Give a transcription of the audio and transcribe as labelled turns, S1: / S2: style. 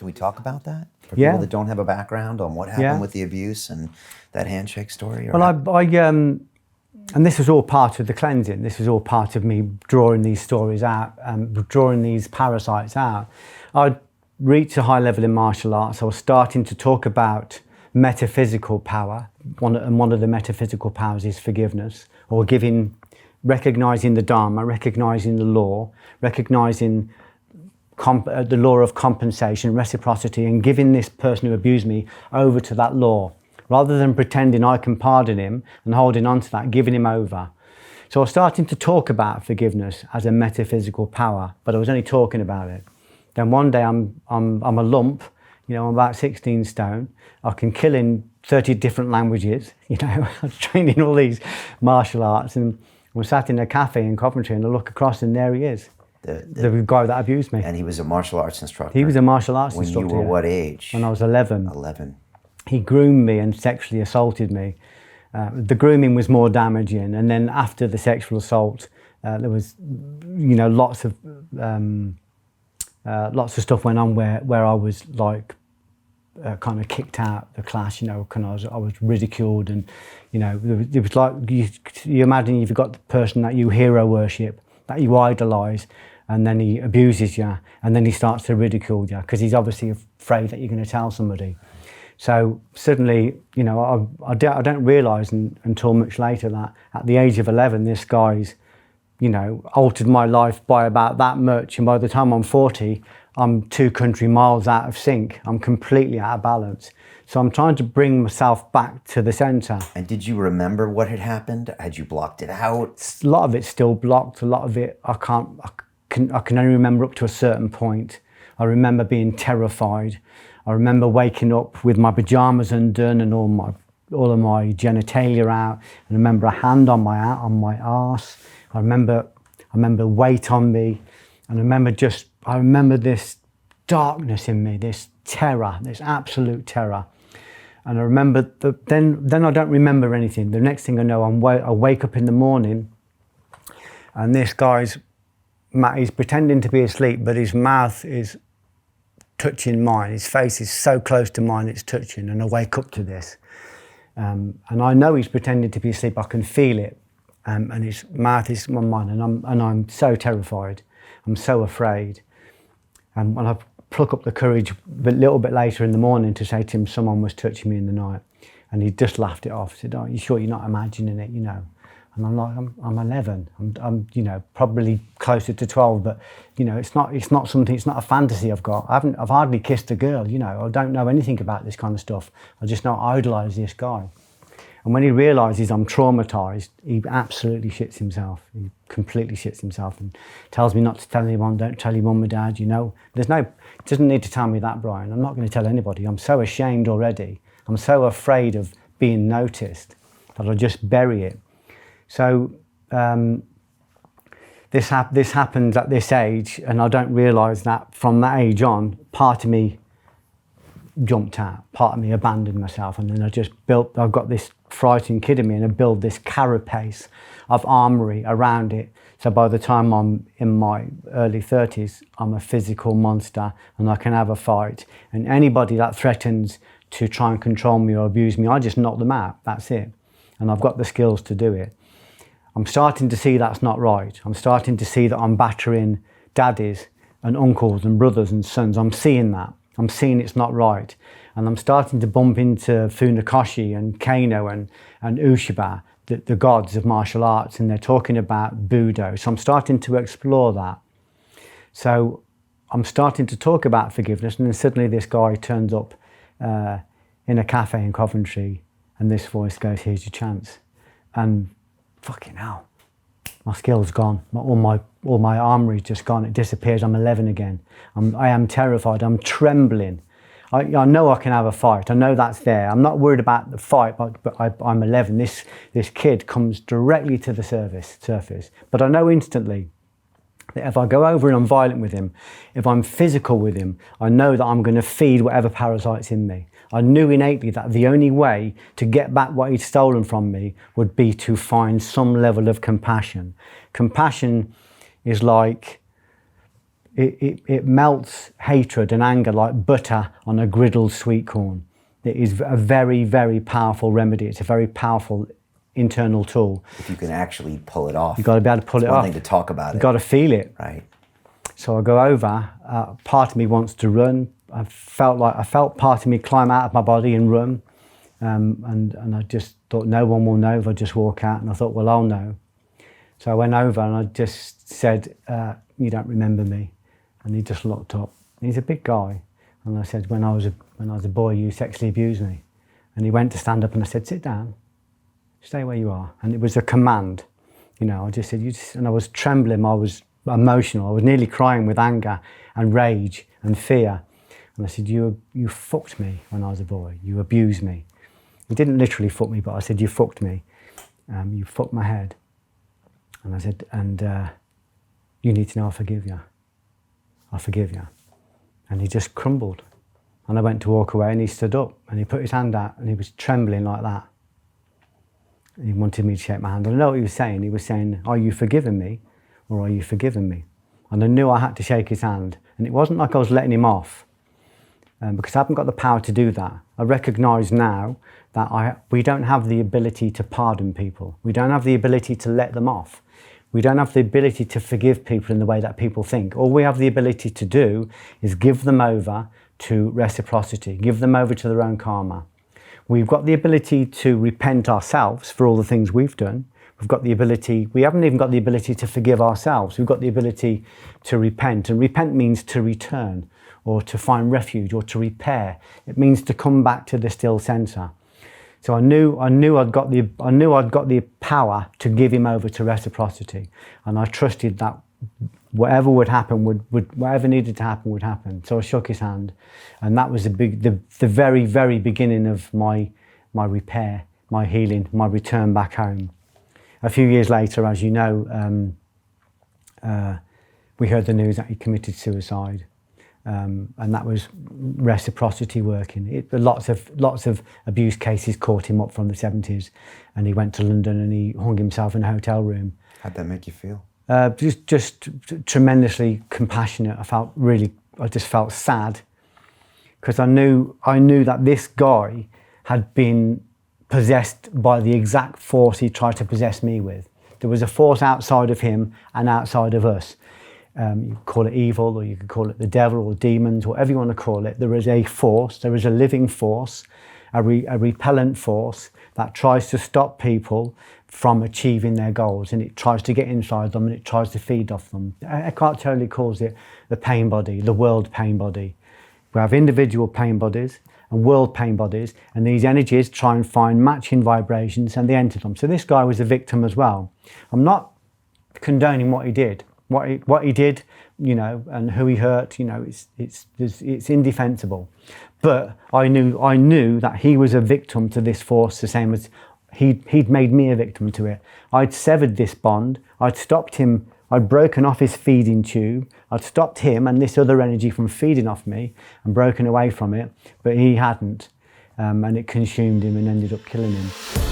S1: Can we talk about that? For
S2: Yeah.
S1: people that don't have a background on what happened with the abuse and that handshake story?
S2: Well, and this was all part of the cleansing. This was all part of me drawing these stories out, drawing these parasites out. I'd reached a high level in martial arts. I was starting to talk about metaphysical power. One of the metaphysical powers is forgiveness, or recognizing the Dharma, recognizing the law, recognizing the law of compensation, reciprocity, and giving this person who abused me over to that law, rather than pretending I can pardon him and holding on to that, giving him over. So I was starting to talk about forgiveness as a metaphysical power, but I was only talking about it. Then one day I'm a lump, I'm about 16 stone. I can kill in 30 different languages, I was trained in all these martial arts, and I sat in a cafe in Coventry and I look across and there he is. The guy that abused me.
S1: And he was a martial arts instructor.
S2: He was a martial arts instructor.
S1: When you were what age?
S2: When I was 11.
S1: 11.
S2: He groomed me and sexually assaulted me. The grooming was more damaging, and then after the sexual assault, there was, lots of stuff went on where I was like kind of kicked out the class, because I was ridiculed, and it was like you imagine you've got the person that you hero worship, that you idolise, and then he abuses you, and then he starts to ridicule you because he's obviously afraid that you're going to tell somebody. So suddenly, I don't realise until much later that at the age of 11, this guy's, altered my life by about that much. And by the time I'm 40, I'm 2 country miles out of sync. I'm completely out of balance. So I'm trying to bring myself back to the centre.
S1: And did you remember what had happened? Had you blocked it out?
S2: A lot of it's still blocked. A lot of it I can only remember up to a certain point. I remember being terrified. I remember waking up with my pajamas undone and all of my genitalia out. And I remember a hand on my arse. I remember weight on me, and I remember this darkness in me, this terror, this absolute terror. And I remember then I don't remember anything. The next thing I know, I wake up in the morning, and this guy's he's pretending to be asleep, but his mouth is touching mine. His face is so close to mine, it's touching, and I wake up to this. And I know he's pretending to be asleep. I can feel it, and his mouth is on mine, and I'm so terrified. I'm so afraid. And when I pluck up the courage a little bit later in the morning to say to him someone was touching me in the night, and he just laughed it off. He said, "Oh, you sure you're not imagining it, And I'm like, I'm 11. I'm probably closer to 12, but it's not something. It's not a fantasy I've got. I've hardly kissed a girl. I don't know anything about this kind of stuff. I just know I idolise this guy. And when he realises I'm traumatised, he absolutely shits himself. He completely shits himself and tells me not to tell anyone. Don't tell your mum or dad. He doesn't need to tell me that, Brian. I'm not going to tell anybody. I'm so ashamed already. I'm so afraid of being noticed that I'll just bury it. So this happens at this age, and I don't realise that from that age on, part of me jumped out, part of me abandoned myself, and then I've got this frightened kid in me, and I build this carapace of armoury around it. So by the time I'm in my early 30s, I'm a physical monster, and I can have a fight. And anybody that threatens to try and control me or abuse me, I just knock them out. That's it. And I've got the skills to do it. I'm starting to see that's not right. I'm starting to see that I'm battering daddies and uncles and brothers and sons. I'm seeing that. I'm seeing it's not right. And I'm starting to bump into Funakoshi and Kano and Ueshiba, the gods of martial arts, and they're talking about Budo. So I'm starting to explore that. So I'm starting to talk about forgiveness, and then suddenly this guy turns up in a cafe in Coventry, and this voice goes, "Here's your chance." And fucking hell, my skill's gone. All my armoury's just gone. It disappears. I'm 11 again. I am terrified. I'm trembling. I know I can have a fight. I know that's there. I'm not worried about the fight, but I'm 11. This kid comes directly to the surface. But I know instantly that if I go over and I'm violent with him, if I'm physical with him, I know that I'm going to feed whatever parasite's in me. I knew innately that the only way to get back what he'd stolen from me would be to find some level of compassion. Compassion is like it melts hatred and anger like butter on a griddled sweet corn. It is a very, very powerful remedy. It's a very powerful internal tool.
S1: If you can actually pull it off.
S2: You've got to be able to pull it off.
S1: One thing to talk about it.
S2: You've got to feel it.
S1: Right.
S2: So I go over, part of me wants to run. I felt part of me climb out of my body and run. And I just thought, no one will know if I just walk out. And I thought, well, I'll know. So I went over and I just said, you don't remember me. And he just looked up. He's a big guy. And I said, when I was a boy, you sexually abused me. And he went to stand up and I said, sit down, stay where you are. And it was a command. You know, I just said, and I was trembling, I was emotional, I was nearly crying with anger and rage and fear. And I said, you fucked me when I was a boy, you abused me. He didn't literally fuck me, but I said, you fucked me. You fucked my head. And I said, and you need to know I forgive you. I forgive you. And he just crumbled. And I went to walk away and he stood up and he put his hand out and he was trembling like that. And he wanted me to shake my hand. I know what he was saying. He was saying, are you forgiving me or are you forgiving me? And I knew I had to shake his hand. And it wasn't like I was letting him off because I haven't got the power to do that. I recognise now that we don't have the ability to pardon people. We don't have the ability to let them off. We don't have the ability to forgive people in the way that people think. All we have the ability to do is give them over to reciprocity, give them over to their own karma. We've got the ability to repent ourselves for all the things we've done. We haven't even got the ability to forgive ourselves. We've got the ability to repent. And repent means to return or to find refuge or to repair. It means to come back to the still centre. So I knew I'd got the power to give him over to reciprocity, and I trusted that whatever would happen whatever needed to happen would happen. So I shook his hand, and that was the very, very beginning of my repair, my healing, my return back home. A few years later, as you know, we heard the news that he committed suicide. And that was reciprocity working. Lots of abuse cases caught him up from the 70s, and he went to London and he hung himself in a hotel room.
S1: How'd that make you feel?
S2: Just tremendously compassionate. I just felt sad because I knew that this guy had been possessed by the exact force he tried to possess me with. There was a force outside of him and outside of us. You could call it evil, or you could call it the devil or demons, whatever you want to call it. There is a force, there is a living force, a repellent force that tries to stop people from achieving their goals, and it tries to get inside them and it tries to feed off them. Eckhart Tolle calls it the pain body, the world pain body. We have individual pain bodies and world pain bodies, and these energies try and find matching vibrations and they enter them. So this guy was a victim as well. I'm not condoning what he did. What he did, you know, and who he hurt, you know, it's indefensible. But I knew that he was a victim to this force, the same as he'd made me a victim to it. I'd severed this bond. I'd stopped him. I'd broken off his feeding tube. I'd stopped him and this other energy from feeding off me and broken away from it. But he hadn't, and it consumed him and ended up killing him.